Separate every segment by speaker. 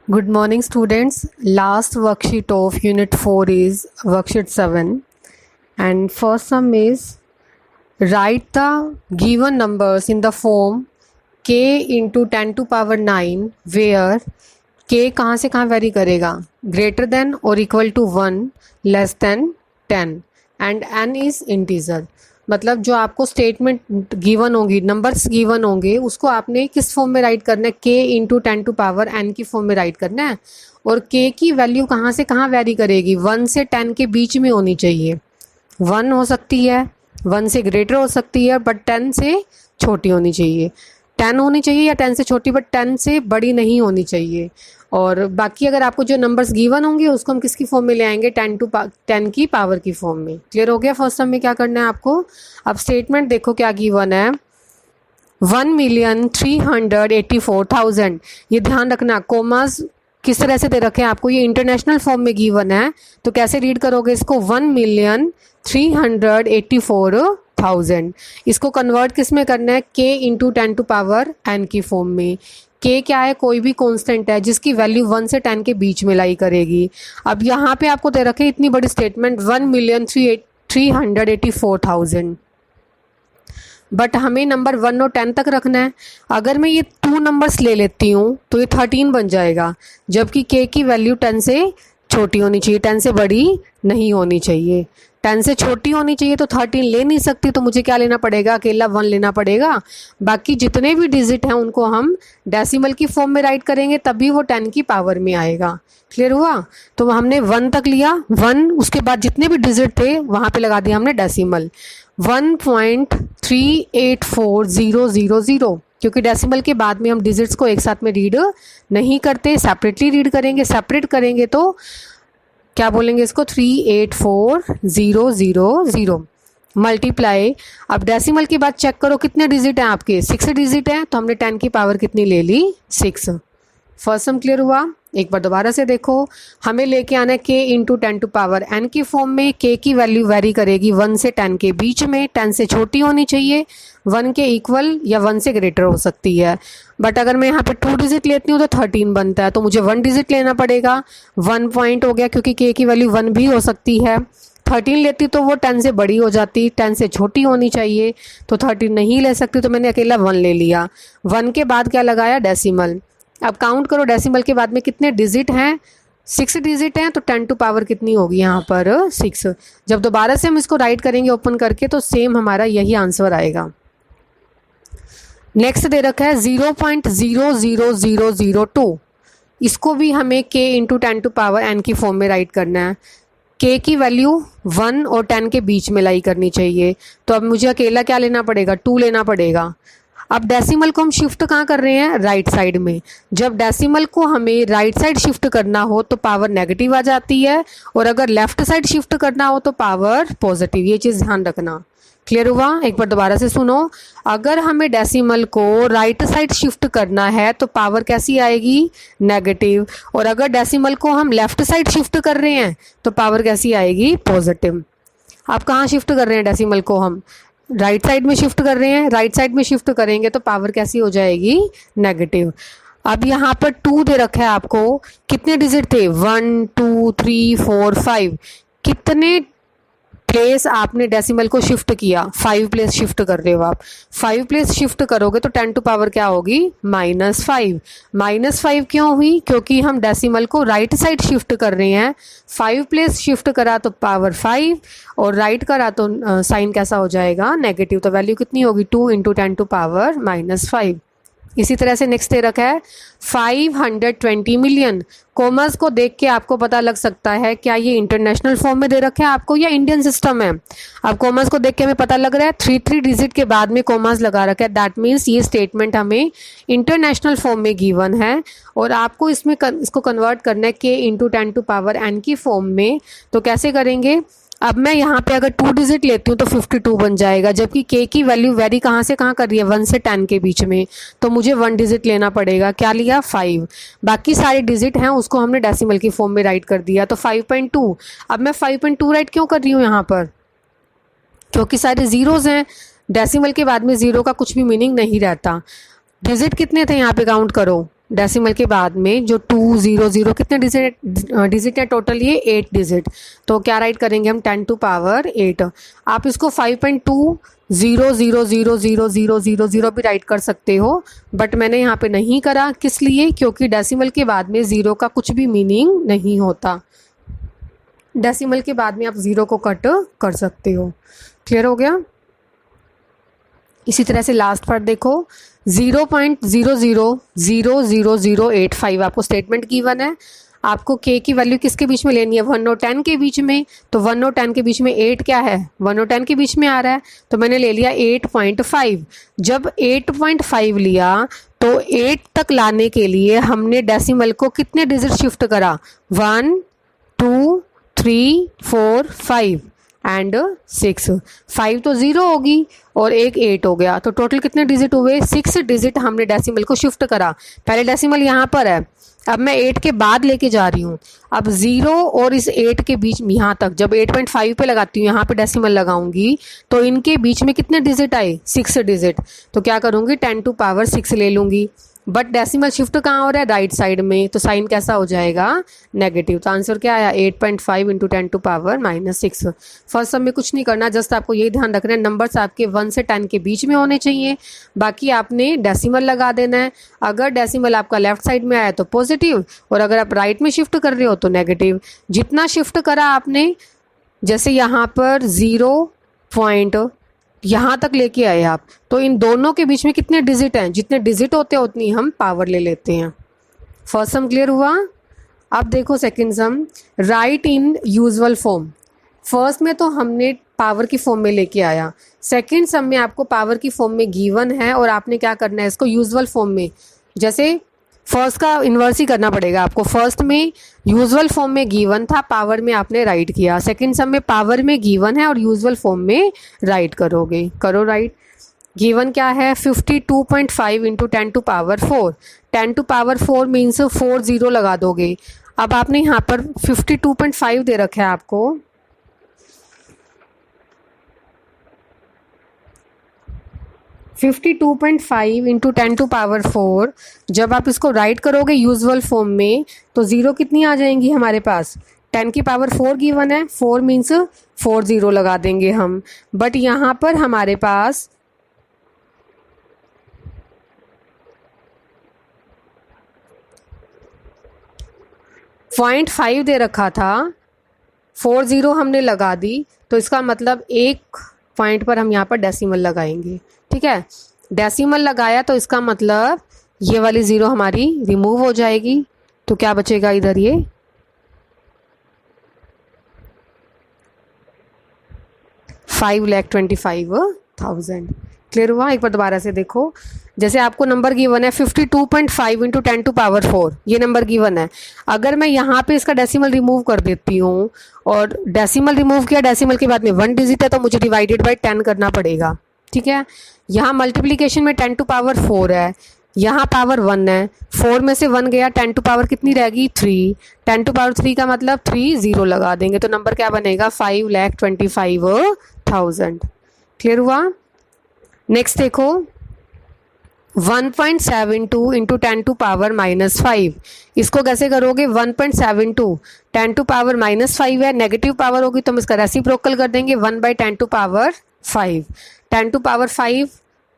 Speaker 1: Good morning, students. Last worksheet of Unit 4 is worksheet 7, and first sum is write the given numbers in the form k into 10 to power 9 where k कहाँ से कहाँ very करेगा, greater than or equal to 1, less than 10 and n is integer. मतलब जो आपको statement given होगी, numbers given होंगे, उसको आपने किस फॉर्म में राइट करना है, के इंटू 10 टू पावर एन की फॉर्म में राइट करना है। और के की वैल्यू कहाँ से कहाँ वेरी करेगी, 1 से 10 के बीच में होनी चाहिए। 1 हो सकती है, 1 से ग्रेटर हो सकती है, बट 10 से छोटी होनी चाहिए। 10 होनी चाहिए या 10 से छोटी, बट 10 से बड़ी नहीं होनी चाहिए। और बाकी अगर आपको जो नंबर्स गिवन होंगे उसको हम किसकी फॉर्म में ले आएंगे, 10 की पावर की फॉर्म में। क्लियर हो गया। फर्स्ट सम में क्या करना है आपको। अब स्टेटमेंट देखो क्या गिवन है, 1,384,000। ये ध्यान रखना, कोमास किस तरह से दे रखे हैं आपको, ये इंटरनेशनल फॉर्म में गिवन है, तो कैसे रीड करोगे इसको, 1,384,000। इसको कन्वर्ट किस में करना है, के इंटू 10 टू पावर एन की फॉर्म में। के क्या है, कोई भी कांस्टेंट है जिसकी वैल्यू 1 से 10 के बीच में लाई करेगी। अब यहाँ पे आपको दे रखे इतनी बड़ी स्टेटमेंट 1,384,000, बट हमें नंबर 1 और 10 तक रखना है। अगर मैं ये 2 नंबर्स ले लेती हूँ तो ये 13 बन जाएगा, जबकि के की वैल्यू 10 से छोटी होनी चाहिए, 10 से बड़ी नहीं होनी चाहिए। 10 से छोटी होनी चाहिए तो 13 ले नहीं सकती, तो मुझे क्या लेना पड़ेगा, अकेला 1 लेना पड़ेगा। बाकी जितने भी डिजिट हैं उनको हम डेसिमल की फॉर्म में राइट करेंगे, तभी वो 10 की पावर में आएगा। क्लियर हुआ। तो हमने 1 तक लिया, 1, उसके बाद जितने भी डिजिट थे वहाँ पे लगा दिया हमने डेसिमल 1.384000, क्योंकि डेसिमल के बाद में हम डिजिट्स को एक साथ में रीड नहीं करते, सेपरेटली रीड करेंगे। सेपरेट करेंगे तो क्या बोलेंगे इसको, 384,000 मल्टीप्लाई। अब डेसिमल के बाद चेक करो कितने डिजिट हैं आपके, 6 डिजिट हैं, तो हमने 10 की पावर कितनी ले ली, 6। फर्स्ट सम क्लियर हुआ। एक बार दोबारा से देखो, हमें लेके आना है के इंटू 10 टू पावर एन की फॉर्म में। के की वैल्यू वेरी करेगी 1 से 10 के बीच में, 10 से छोटी होनी चाहिए, 1 के इक्वल या 1 से ग्रेटर हो सकती है। बट अगर मैं यहाँ पे 2 डिजिट लेती हूँ तो 13 बनता है, तो मुझे 1 डिजिट लेना पड़ेगा। 1 पॉइंट हो गया, क्योंकि के की वैल्यू 1 भी हो सकती है। 13 लेती तो वो 10 से बड़ी हो जाती, 10 से छोटी होनी चाहिए, तो 13 नहीं ले सकती, तो मैंने अकेला 1 ले लिया। 1 के बाद क्या लगाया, डेसिमल। अब काउंट करो डेसिमल के बाद में कितने डिजिट हैं, 6 डिजिट हैं, तो 10 टू पावर कितनी होगी यहाँ पर, 6। जब दोबारा से हम इसको राइट करेंगे ओपन करके तो सेम हमारा यही आंसर आएगा। नेक्स्ट दे रखा है 0.00002। इसको भी हमें के इंटू 10 टू पावर एन की फॉर्म में राइट करना है। के की वैल्यू 1 और 10 के बीच में लाई करनी चाहिए, तो अब मुझे अकेला क्या लेना पड़ेगा, 2 लेना पड़ेगा। अब डेसिमल को हम शिफ्ट कहाँ कर रहे हैं, राइट साइड में। जब डेसिमल को हमें राइट साइड शिफ्ट करना हो तो पावर नेगेटिव आ जाती है, और अगर लेफ्ट साइड शिफ्ट करना हो तो पावर पॉजिटिव। ये चीज़ ध्यान रखना। क्लियर हुआ। एक बार दोबारा से सुनो, अगर हमें डेसिमल को राइट साइड शिफ्ट करना है तो पावर कैसी आएगी, नेगेटिव। और अगर डेसिमल को हम लेफ्ट साइड शिफ्ट कर रहे हैं तो पावर कैसी आएगी, पॉजिटिव। आप कहाँ शिफ्ट कर रहे हैं डेसिमल को, हम राइट साइड में शिफ्ट कर रहे हैं। राइट साइड में शिफ्ट करेंगे तो पावर कैसी हो जाएगी, नेगेटिव। अब यहाँ पर 2 दे रखा है आपको, कितने डिजिट थे, 1 2 3 4 5। कितने प्लेस आपने डेसिमल को शिफ्ट किया, 5 प्लेस शिफ्ट कर रहे हो आप। 5 प्लेस शिफ्ट करोगे तो 10 टू पावर क्या होगी, -5। -5 क्यों हुई, क्योंकि हम डेसिमल को राइट साइड शिफ्ट कर रहे हैं। 5 प्लेस शिफ्ट करा तो पावर 5, और राइट करा तो साइन कैसा हो जाएगा, नेगेटिव। तो वैल्यू कितनी होगी, 2 इंटू 10 टू पावर -5। इसी तरह से नेक्स्ट दे रखा है 520 मिलियन। कॉमर्स को देख के आपको पता लग सकता है क्या ये इंटरनेशनल फॉर्म में दे रखा है आपको या इंडियन सिस्टम है। अब कॉमर्स को देख के हमें पता लग रहा है 3 डिजिट के बाद में कॉमर्स लगा रखा है, दैट मीन्स ये स्टेटमेंट हमें इंटरनेशनल फॉर्म में गिवन है, और आपको इसमें इसको कन्वर्ट करना है के इंटू 10 टू पावर एन की फॉर्म में। तो कैसे करेंगे, अब मैं यहाँ पे अगर 2 डिजिट लेती हूँ तो 52 बन जाएगा, जबकि के की वैल्यू वेरी कहाँ से कहाँ कर रही है, 1 से 10 के बीच में, तो मुझे 1 डिजिट लेना पड़ेगा। क्या लिया, 5। बाकी सारे डिजिट हैं उसको हमने डेसिमल की फॉर्म में राइट कर दिया, तो 5.2। अब मैं 5.2 राइट क्यों कर रही हूँ यहाँ पर, क्योंकि सारे जीरोज हैं। डेसिमल के बाद में जीरो का कुछ भी मीनिंग नहीं रहता। डिजिट कितने थे यहाँ पे, काउंट करो, डेसिमल के बाद में जो 200 कितने डिजिट है टोटल, ये 8 डिजिट। तो क्या राइट करेंगे हम 10 टू पावर 8। आप इसको 5.20000000 भी राइट कर सकते हो, बट मैंने यहाँ पे नहीं करा। किस लिए? क्योंकि डेसिमल के बाद में ज़ीरो का कुछ भी मीनिंग नहीं होता। डेसिमल के बाद में आप ज़ीरो को कट कर सकते हो। क्लियर हो गया? इसी तरह से लास्ट पार्ट देखो, 0.000085 आपको स्टेटमेंट गिवन है। आपको के की वैल्यू किसके बीच में लेनी है? 1 और 10 के बीच में। तो 1 और 10 के बीच में 8 क्या है? 1 और 10 के बीच में आ रहा है, तो मैंने ले लिया 8.5। जब 8.5 लिया तो 8 तक लाने के लिए हमने डेसिमल को कितने डिजिट शिफ्ट करा? 1 2 3 4 5 एंड 6। 5 तो 0 होगी और एक 8 हो गया, तो टोटल कितने डिजिट हुए? 6 डिजिट हमने डेसिमल को शिफ्ट करा। पहले डेसिमल यहाँ पर है, अब मैं 8 के बाद लेके जा रही हूँ। अब 0 और इस 8 के बीच में यहाँ तक जब 8.5 पे लगाती हूँ, यहाँ पे डेसिमल लगाऊंगी, तो इनके बीच में कितने डिजिट आए? 6 डिजिट। तो क्या करूँगी? 10 टू पावर 6 ले लूँगी। बट डेसिमल शिफ्ट कहाँ हो रहा है? राइट साइड में, तो साइन कैसा हो जाएगा? नेगेटिव। तो आंसर क्या आया? 8.5 इंटू 10 टू पावर -6। फर्स्ट सब में कुछ नहीं करना, जस्ट आपको ये ध्यान रखना है नंबर्स आपके 1 से 10 के बीच में होने चाहिए। बाकी आपने डेसिमल लगा देना है। अगर डेसिमल आपका लेफ्ट साइड में आया तो पॉजिटिव, और अगर आप राइट में शिफ्ट कर रहे हो तो नेगेटिव। जितना शिफ्ट करा आपने, जैसे यहाँ पर 0 पॉइंट यहाँ तक लेके आए आप, तो इन दोनों के बीच में कितने डिजिट हैं? जितने डिजिट होते हैं उतनी हम पावर ले लेते हैं। फर्स्ट सम क्लियर हुआ? अब देखो सेकंड सम, राइट इन यूजुअल फॉर्म। फर्स्ट में तो हमने पावर की फॉर्म में लेके आया, सेकंड सम में आपको पावर की फॉर्म में गिवन है और आपने क्या करना है? इसको यूजुअल फॉर्म में, जैसे फर्स्ट का इन्वर्स ही करना पड़ेगा आपको। फर्स्ट में यूजुअल फॉर्म में गिवन था, पावर में आपने राइट किया। सेकंड सम में पावर में गिवन है और यूजुअल फॉर्म में राइट करोगे। करो राइट। गिवन क्या है? 52.5 into 10 to power 4। 10 to power 4 means 4 0 लगा दोगे। अब आपने यहाँ पर 52.5 दे रखा है आपको, 52.5 इंटू 10 टू पावर 4। जब आप इसको राइट करोगे यूजुअल फॉर्म में, तो 0 कितनी आ जाएंगी हमारे पास? 10 की पावर 4 गिवन है, 4 मीन्स 4 0 लगा देंगे हम। बट यहाँ पर हमारे पास 0.5 दे रखा था, 4 0 हमने लगा दी, तो इसका मतलब एक पॉइंट पर हम यहाँ पर डेसिमल लगाएंगे। ठीक है, डेसिमल लगाया तो इसका मतलब ये वाली 0 हमारी रिमूव हो जाएगी। तो क्या बचेगा इधर? ये 5,25,000। क्लियर हुआ? एक बार दोबारा से देखो, जैसे आपको नंबर गिवन है 52.5 इंटू 10 टू पावर 4, ये नंबर गिवन है। अगर मैं यहाँ पे इसका डेसिमल रिमूव कर देती हूँ, और डेसिमल रिमूव किया, डेसिमल के बाद में 1 डिजिट है, तो मुझे डिवाइडेड बाय 10 करना पड़ेगा। ठीक है, यहाँ मल्टीप्लिकेशन में 10 टू पावर 4 है, यहाँ पावर 1 है, 4 में से 1 गया, 10 टू पावर कितनी रहेगी? 3। 10 टू पावर 3 का मतलब 3 0 लगा देंगे, तो नंबर क्या बनेगा? 5,25,000। क्लियर हुआ? नेक्स्ट देखो, 1.72 इंटू 10 टू पावर -5। इसको कैसे करोगे? 1.72 10 टू पावर -5 है, नेगेटिव पावर होगी तो हम इसका रेसिप्रोकल कर देंगे, 1/10 to power 5। 10 to power 5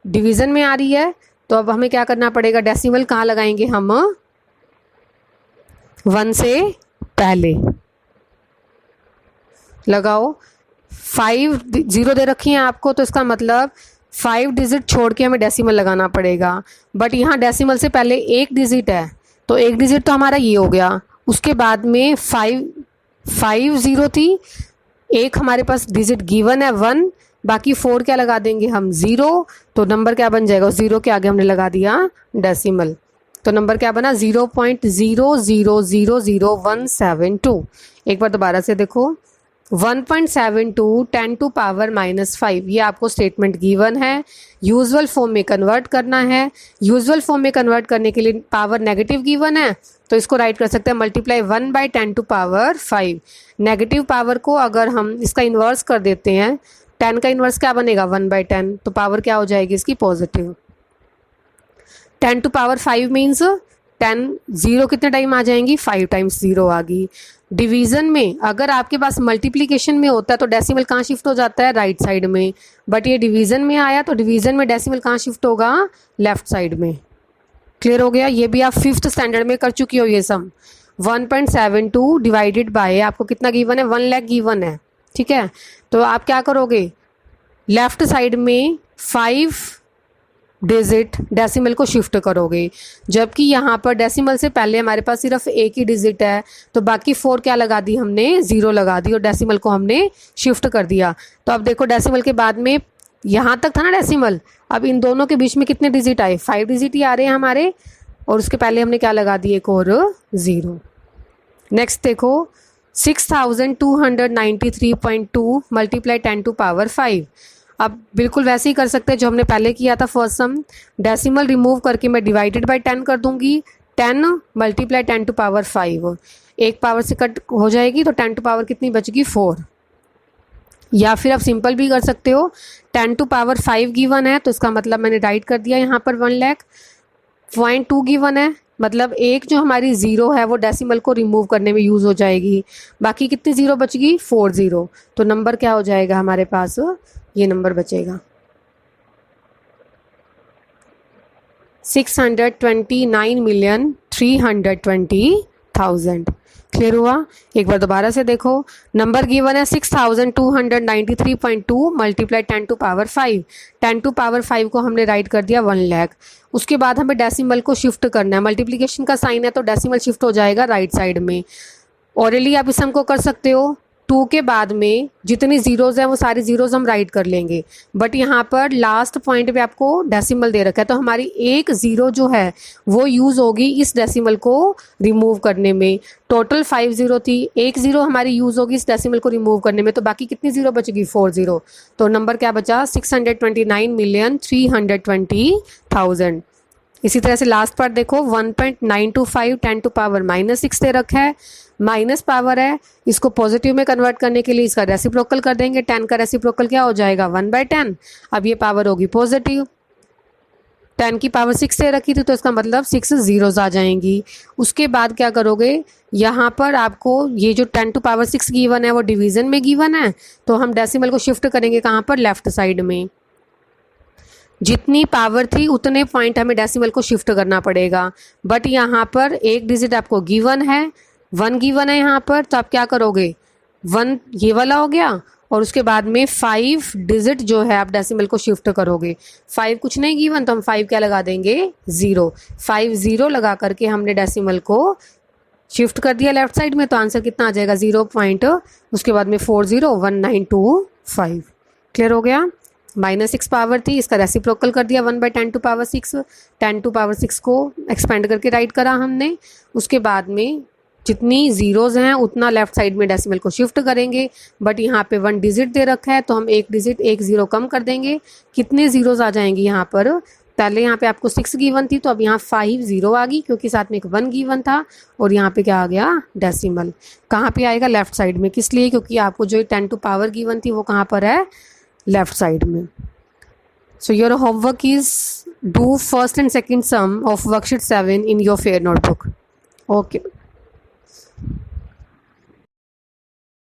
Speaker 1: division में आ रही है, तो अब हमें क्या करना पड़ेगा? डेसिमल कहाँ लगाएंगे हम? 1 से पहले लगाओ। 5 0 दे रखी है आपको, तो इसका मतलब 5 डिजिट छोड़ के हमें डेसिमल लगाना पड़ेगा। बट यहाँ डेसिमल से पहले एक डिजिट है, तो एक डिजिट तो हमारा ये हो गया। उसके बाद में 5 0 थी, एक हमारे पास डिजिट गिवन है 1, बाकी 4 क्या लगा देंगे हम? 0। तो नंबर क्या बन जाएगा? 0 के आगे हमने लगा दिया डेसिमल, तो नंबर क्या बना? 0.0000172। एक बार दोबारा से देखो, 1.72 10 टू पावर -5, ये आपको स्टेटमेंट गिवन है। यूजुअल फॉर्म में कन्वर्ट करना है। यूजुअल फॉर्म में कन्वर्ट करने के लिए पावर नेगेटिव गिवन है, तो इसको राइट कर सकते हैं multiply 1/10 to power 5। Negative power को अगर हम इसका इन्वर्स कर देते हैं, 10 का इन्वर्स क्या बनेगा? 1/10, तो पावर क्या हो जाएगी इसकी? पॉजिटिव। 10 टू पावर 5 मीन्स 10 0 कितने टाइम आ जाएंगी, 5 टाइम्स 0 आ गई। डिवीज़न में अगर आपके पास मल्टीप्लिकेशन में होता है तो डेसिमल कहाँ शिफ्ट हो जाता है, राइट साइड में, बट ये डिवीज़न में आया तो डिवीज़न में डेसिमल कहाँ शिफ्ट होगा, लेफ्ट साइड में। क्लियर हो गया। ये भी आप 5th स्टैंडर्ड में कर चुकी हो ये सम। 1.72 डिवाइडेड बाय आपको कितना गिवन है, 1 लाख गिवन है, ठीक है। तो आप क्या करोगे, लेफ्ट साइड में 5 डिजिट डेसिमल को शिफ्ट करोगे, जबकि यहाँ पर डेसिमल से पहले हमारे पास सिर्फ एक ही डिजिट है, तो बाकी 4 क्या लगा दी हमने, 0 लगा दी और डेसिमल को हमने शिफ्ट कर दिया। तो अब देखो डेसिमल के बाद में यहाँ तक था ना डेसिमल, अब इन दोनों के बीच में कितने डिजिट आए, 5 डिजिट ही आ रहे हैं हमारे, और उसके पहले हमने क्या लगा दी, एक और 0। नेक्स्ट देखो 6293.2 मल्टीप्लाई 10 टू पावर 5। अब बिल्कुल वैसे ही कर सकते हैं जो हमने पहले किया था फर्स्ट सम। डेसिमल रिमूव करके मैं डिवाइडेड बाय 10 कर दूंगी, 10 मल्टीप्लाई 10 टू पावर 5, एक पावर से कट हो जाएगी तो 10 टू पावर कितनी बचेगी, 4। या फिर आप सिंपल भी कर सकते हो, 10 टू पावर 5 गिवन है तो इसका मतलब मैंने राइट कर दिया यहाँ पर 1 लाख। 0.2 गिवन है, मतलब एक जो हमारी 0 है वो डेसिमल को रिमूव करने में यूज़ हो जाएगी, बाकी कितनी 0 बचेगी, 4 0। तो नंबर क्या हो जाएगा हमारे पास, ये नंबर बचेगा 629,320,000। क्लियर हुआ। एक बार दोबारा से देखो, नंबर गिवन है 6293.2 multiply 10 to power 5। 10 to power 5 को हमने राइट कर दिया 1 लाख। उसके बाद हमें डेसिमल को शिफ्ट करना है, मल्टीप्लिकेशन का साइन है तो डेसिमल शिफ्ट हो जाएगा राइट साइड में। ऑरेली आप इस सम को कर सकते हो, 2 के बाद में जितनी जीरोज़ हैं वो सारी जीरोज़ हम राइट कर लेंगे, बट यहाँ पर लास्ट पॉइंट पे आपको डेसिमल दे रखा है तो हमारी एक 0 जो है वो यूज़ होगी इस डेसिमल को रिमूव करने में। टोटल 5 0 थी, एक 0 हमारी यूज़ होगी इस डेसिमल को रिमूव करने में, तो बाकी कितनी 0 बचेगी, 4 0। तो नंबर क्या बचा, 629,320,000। इसी तरह से लास्ट पार्ट देखो, 1.925 10 टू पावर -6 दे रखा है, माइनस पावर है, इसको पॉजिटिव में कन्वर्ट करने के लिए इसका रेसिप्रोकल कर देंगे। 10 का रेसिप्रोकल क्या हो जाएगा, 1/10। अब ये पावर होगी पॉजिटिव, 10 की पावर 6 दे रखी थी तो इसका मतलब 6 जीरोज़ आ जाएंगी। उसके बाद क्या करोगे, यहाँ पर आपको ये जो 10 टू पावर 6 गिवन है वो डिवीज़न में गिवन है, तो हम डेसिमल को शिफ्ट करेंगे कहाँ पर, लेफ्ट साइड में। जितनी पावर थी उतने पॉइंट हमें डेसिमल को शिफ्ट करना पड़ेगा, बट यहाँ पर एक डिजिट आपको गिवन है, 1 गिवन है यहाँ पर, तो आप क्या करोगे, 1 ये वाला हो गया और उसके बाद में 5 डिजिट जो है आप डेसिमल को शिफ्ट करोगे। 5 कुछ नहीं गिवन तो हम 5 क्या लगा देंगे, 0। 5 0 लगा करके हमने डेसिमल को शिफ्ट कर दिया लेफ्ट साइड में, तो आंसर कितना आ जाएगा, 0 पॉइंट, उसके बाद में 401925। क्लियर हो गया। -6 पावर थी, इसका रेसिप्रोकल कर दिया 1/10 टू पावर 6, 10 टू पावर 6 को एक्सपेंड करके राइट करा हमने। उसके बाद में जितनी जीरोज़ हैं उतना लेफ्ट साइड में डेसिमल को शिफ्ट करेंगे, बट यहाँ पे 1 डिजिट दे रखा है तो हम एक डिजिट एक 0 कम कर देंगे। कितने जीरोज़ आ जाएंगी यहाँ पर, पहले यहाँ पे आपको 6 गिवन थी तो अब यहाँ 5 0 आ गई क्योंकि साथ में एक 1 गिवन था, और यहाँ पे क्या आ गया, डेसिमल। कहाँ पे आएगा, लेफ्ट साइड में। किस लिए, क्योंकि आपको जो 10 टू पावर गिवन थी वो कहाँ पर है, लेफ्ट साइड में। So your homework is do first and second sum of worksheet 7 in your fair notebook. Okay.